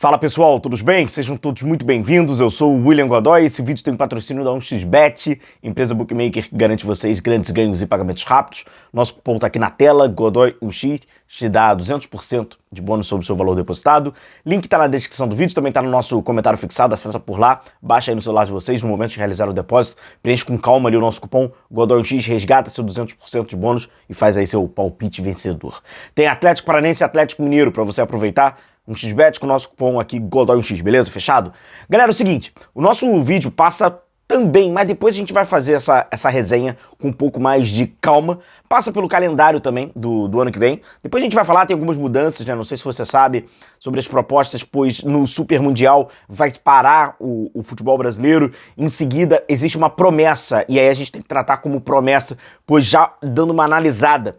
Fala pessoal, tudo bem? Sejam todos muito bem-vindos, eu sou o William Godoy, esse vídeo tem um patrocínio da 1xBet, empresa bookmaker que garante vocês grandes ganhos e pagamentos rápidos. Nosso cupom está aqui na tela, Godoy1x, te dá 200% de bônus sobre o seu valor depositado. Link está na descrição do vídeo, também está no nosso comentário fixado, acessa por lá, baixa aí no celular de vocês no momento de realizar o depósito, preenche com calma ali o nosso cupom Godoy1x, resgata seu 200% de bônus e faz aí seu palpite vencedor. Tem Atlético Paranaense e Atlético Mineiro para você aproveitar. 1xBet com o nosso cupom aqui, Godoy1x, beleza? Fechado? Galera, é o seguinte, o nosso vídeo passa também, mas depois a gente vai fazer essa resenha com um pouco mais de calma. Passa pelo calendário também do ano que vem. Depois a gente vai falar, tem algumas mudanças, né? Não sei se você sabe sobre as propostas, pois no Super Mundial vai parar o futebol brasileiro. Em seguida, existe uma promessa, e aí a gente tem que tratar como promessa, pois já dando uma analisada,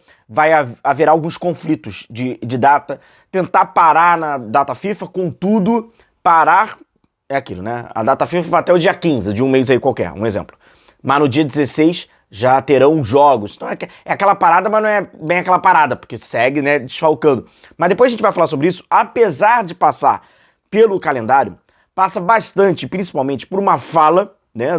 haverá alguns conflitos de data. Tentar parar na data FIFA, contudo, parar é aquilo, né? A data FIFA vai até o dia 15 de um mês aí qualquer, um exemplo. Mas no dia 16 já terão jogos. Então é aquela parada, mas não é bem aquela parada, porque segue, né, desfalcando. Mas depois a gente vai falar sobre isso. Apesar de passar pelo calendário, passa bastante, principalmente por uma fala, né,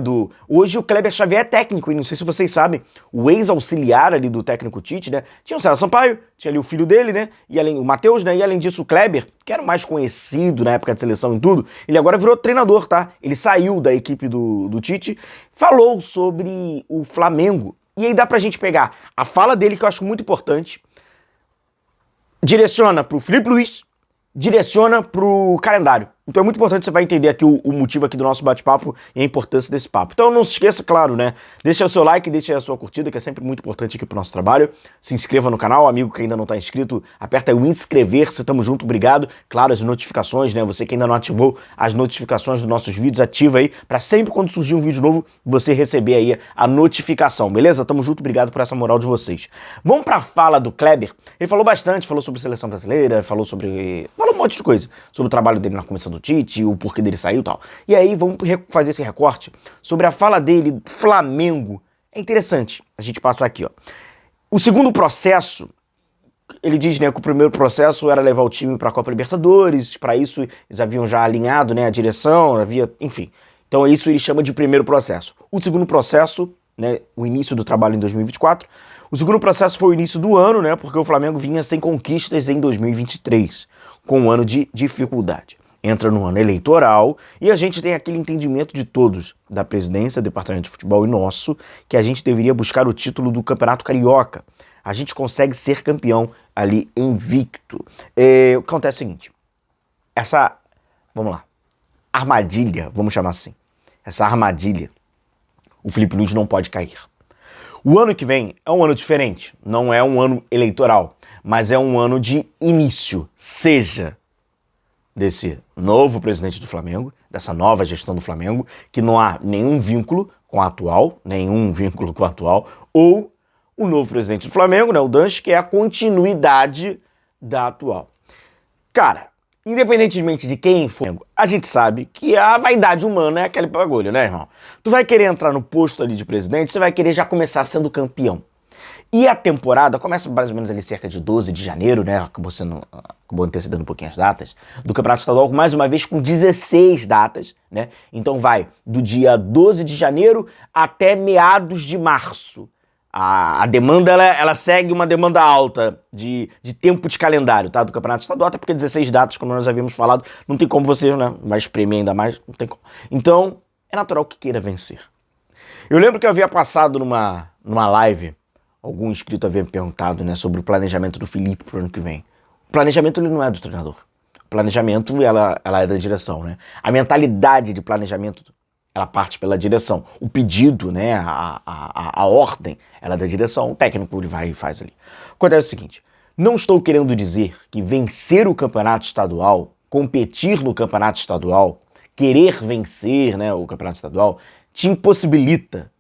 hoje o Kleber Xavier é técnico, e não sei se vocês sabem, o ex-auxiliar ali do técnico Tite, né, tinha o César Sampaio, tinha ali o filho dele, né, e além o Matheus, né, e além disso o Kleber, que era o mais conhecido na época de seleção e tudo, ele agora virou treinador, tá? Ele saiu da equipe do Tite, falou sobre o Flamengo, e aí dá pra gente pegar a fala dele, que eu acho muito importante, direciona pro Felipe Luiz, direciona pro calendário. Então é muito importante, você vai entender aqui o motivo aqui do nosso bate-papo e a importância desse papo. Então não se esqueça, claro, né? Deixa o seu like, deixa a sua curtida, que é sempre muito importante aqui pro nosso trabalho. Se inscreva no canal, amigo que ainda não tá inscrito, aperta aí o inscrever-se, tamo junto, obrigado. Claro, as notificações, né? Você que ainda não ativou as notificações dos nossos vídeos, ativa aí, pra sempre quando surgir um vídeo novo, você receber aí a notificação, beleza? Tamo junto, obrigado por essa moral de vocês. Vamos pra fala do Kleber. Ele falou bastante, falou sobre seleção brasileira, falou um monte de coisa, sobre o trabalho dele na comissão do Tite, o porquê dele saiu e tal. E aí vamos fazer esse recorte sobre a fala dele do Flamengo. É interessante a gente passar aqui, ó. O segundo processo, ele diz, né, que o primeiro processo era levar o time para a Copa Libertadores, para isso eles haviam já alinhado, né, a direção, enfim. Então isso ele chama de primeiro processo. O segundo processo, né, o início do trabalho em 2024. O segundo processo foi o início do ano, né, porque o Flamengo vinha sem conquistas em 2023, com um ano de dificuldade. Entra no ano eleitoral e a gente tem aquele entendimento de todos, da presidência, do departamento de futebol e nosso, que a gente deveria buscar o título do Campeonato Carioca. A gente consegue ser campeão ali invicto. O que acontece é o seguinte, vamos lá, armadilha, vamos chamar assim, essa armadilha, o Felipe Luiz não pode cair. O ano que vem é um ano diferente, não é um ano eleitoral, mas é um ano de início, seja desse novo presidente do Flamengo, dessa nova gestão do Flamengo, que não há nenhum vínculo com a atual, ou o novo presidente do Flamengo, né, o Danche, que é a continuidade da atual. Cara, independentemente de quem for, a gente sabe que a vaidade humana é aquele bagulho, né, irmão? Tu vai querer entrar no posto ali de presidente, você vai querer já começar sendo campeão. E a temporada começa mais ou menos ali cerca de 12 de janeiro, né? Acabou antecedendo um pouquinho as datas, do Campeonato Estadual, mais uma vez com 16 datas, né? Então vai do dia 12 de janeiro até meados de março. A demanda, ela segue uma demanda alta de tempo de calendário, tá? Do Campeonato Estadual, até porque 16 datas, como nós havíamos falado, não tem como você, né? Vai espremer ainda mais, não tem como. Então, é natural que queira vencer. Eu lembro que eu havia passado numa live, algum inscrito havia me perguntado, né, sobre o planejamento do Felipe pro ano que vem. O planejamento ele não é do treinador. O planejamento ela é da direção, né? A mentalidade de planejamento ela parte pela direção. O pedido, né, a ordem, ela é da direção. O técnico ele vai e faz ali. Acontece o seguinte, não estou querendo dizer que vencer o campeonato estadual, competir no campeonato estadual, querer vencer, né, o campeonato estadual, te impossibilita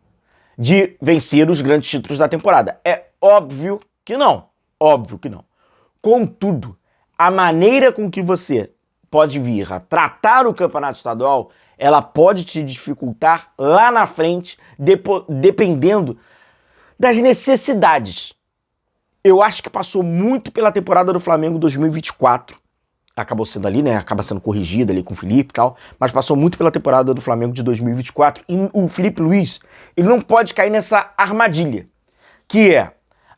de vencer os grandes títulos da temporada. É óbvio que não. Óbvio que não. Contudo, a maneira com que você pode vir a tratar o campeonato estadual, ela pode te dificultar lá na frente, dependendo das necessidades. Eu acho que passou muito pela temporada do Flamengo 2024 acabou sendo ali, né, acaba sendo corrigida ali com o Felipe e tal, mas passou muito pela temporada do Flamengo de 2024. E o Felipe Luiz, ele não pode cair nessa armadilha, que é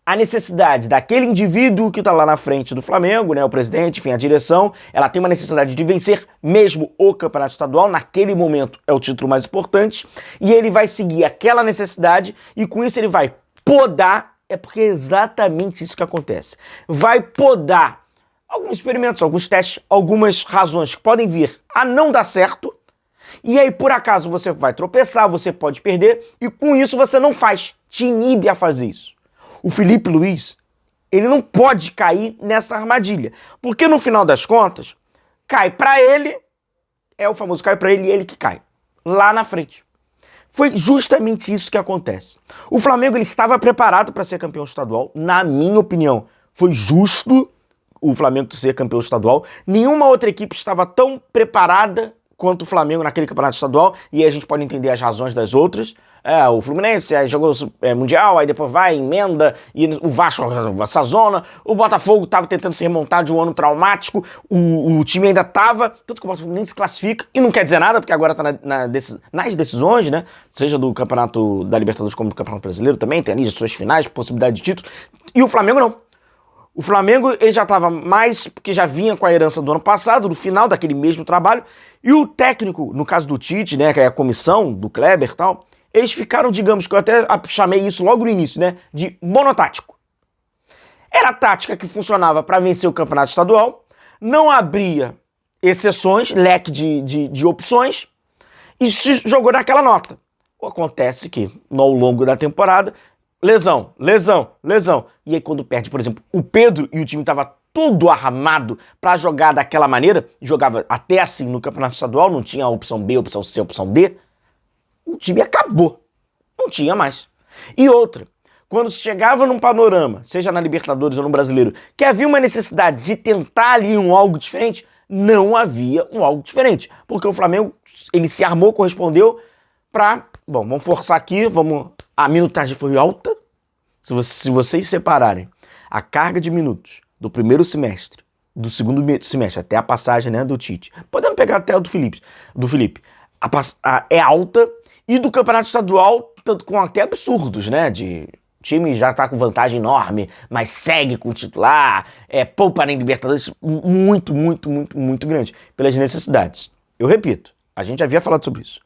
a necessidade daquele indivíduo que tá lá na frente do Flamengo, né, o presidente, enfim, a direção, ela tem uma necessidade de vencer mesmo o campeonato estadual, naquele momento é o título mais importante, e ele vai seguir aquela necessidade e com isso ele vai podar, é porque é exatamente isso que acontece, vai podar alguns experimentos, alguns testes, algumas razões que podem vir a não dar certo, e aí por acaso você vai tropeçar, você pode perder, e com isso você não faz, te inibe a fazer isso. O Felipe Luiz, ele não pode cair nessa armadilha, porque no final das contas, cai pra ele, é o famoso cai pra ele e ele que cai, lá na frente. Foi justamente isso que acontece. O Flamengo, ele estava preparado para ser campeão estadual, na minha opinião, foi justo o Flamengo ser campeão estadual. Nenhuma outra equipe estava tão preparada quanto o Flamengo naquele campeonato estadual, e aí a gente pode entender as razões das outras. O Fluminense aí jogou Mundial, aí depois vai, emenda, e o Vasco sazona, o Botafogo estava tentando se remontar de um ano traumático, o time ainda estava, tanto que o Botafogo nem se classifica, e não quer dizer nada, porque agora está nas decisões, né, seja do campeonato da Libertadores como do Campeonato Brasileiro também, tem ali as suas finais, possibilidade de título, e o Flamengo não. O Flamengo, ele já estava mais, porque já vinha com a herança do ano passado, no final daquele mesmo trabalho, e o técnico, no caso do Tite, né, que é a comissão do Kleber e tal, eles ficaram, digamos, que eu até chamei isso logo no início, né, de monotático. Era a tática que funcionava para vencer o campeonato estadual, não abria exceções, leque de opções, e se jogou naquela nota. Acontece que, ao longo da temporada, lesão. E aí quando perde, por exemplo, o Pedro e o time tava todo armado pra jogar daquela maneira, jogava até assim no campeonato estadual, não tinha a opção B, a opção C, a opção D, o time acabou. Não tinha mais. E outra, quando se chegava num panorama, seja na Libertadores ou no Brasileiro, que havia uma necessidade de tentar ali algo diferente, não havia algo diferente. Porque o Flamengo, ele se armou, correspondeu pra, bom, vamos forçar aqui, a minutagem foi alta. Se vocês separarem a carga de minutos do primeiro semestre, do segundo semestre, até a passagem, né, do Tite, podendo pegar até o do Felipe, é alta, e do campeonato estadual, tanto com até absurdos, né, de time já tá com vantagem enorme, mas segue com o titular, poupa em Libertadores, muito grande, pelas necessidades. Eu repito, a gente já havia falado sobre isso,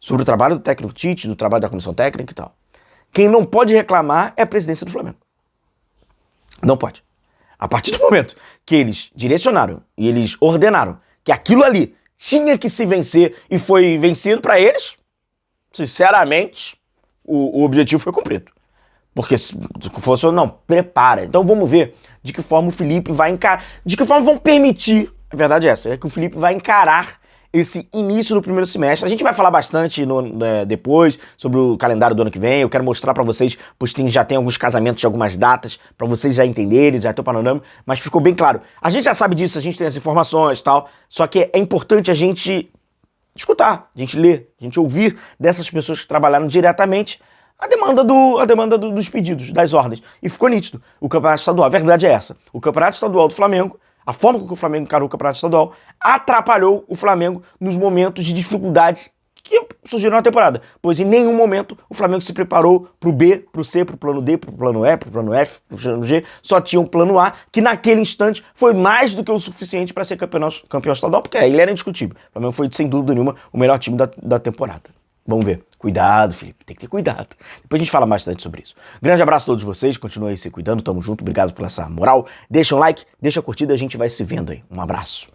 sobre o trabalho do técnico Tite, do trabalho da comissão técnica e tal. Quem não pode reclamar é a presidência do Flamengo. Não pode. A partir do momento que eles direcionaram e eles ordenaram que aquilo ali tinha que se vencer e foi vencido para eles, sinceramente, o objetivo foi cumprido. Porque se fosse ou não, prepara. Então vamos ver de que forma o Felipe vai encarar, de que forma vão permitir, a verdade é essa, é que o Felipe vai encarar esse início do primeiro semestre. A gente vai falar bastante depois sobre o calendário do ano que vem. Eu quero mostrar pra vocês, pois já tem alguns casamentos de algumas datas, pra vocês já entenderem, já ter o panorama, mas ficou bem claro. A gente já sabe disso, a gente tem as informações e tal, só que é importante a gente escutar, a gente ler, a gente ouvir dessas pessoas que trabalharam diretamente a demanda dos pedidos, das ordens. E ficou nítido. O campeonato estadual, a verdade é essa. O campeonato estadual do Flamengo, a forma com que o Flamengo encarou o campeonato estadual, atrapalhou o Flamengo nos momentos de dificuldade que surgiram na temporada. Pois em nenhum momento o Flamengo se preparou pro B, pro C, pro plano D, pro plano E, pro plano F, pro plano G. Só tinha um plano A, que naquele instante foi mais do que o suficiente para ser campeão estadual, porque ele era indiscutível. O Flamengo foi, sem dúvida nenhuma, o melhor time da temporada. Vamos ver. Cuidado, Felipe. Tem que ter cuidado. Depois a gente fala bastante sobre isso. Grande abraço a todos vocês. Continuem se cuidando. Tamo junto. Obrigado por essa moral. Deixa um like, deixa a curtida. A gente vai se vendo aí. Um abraço.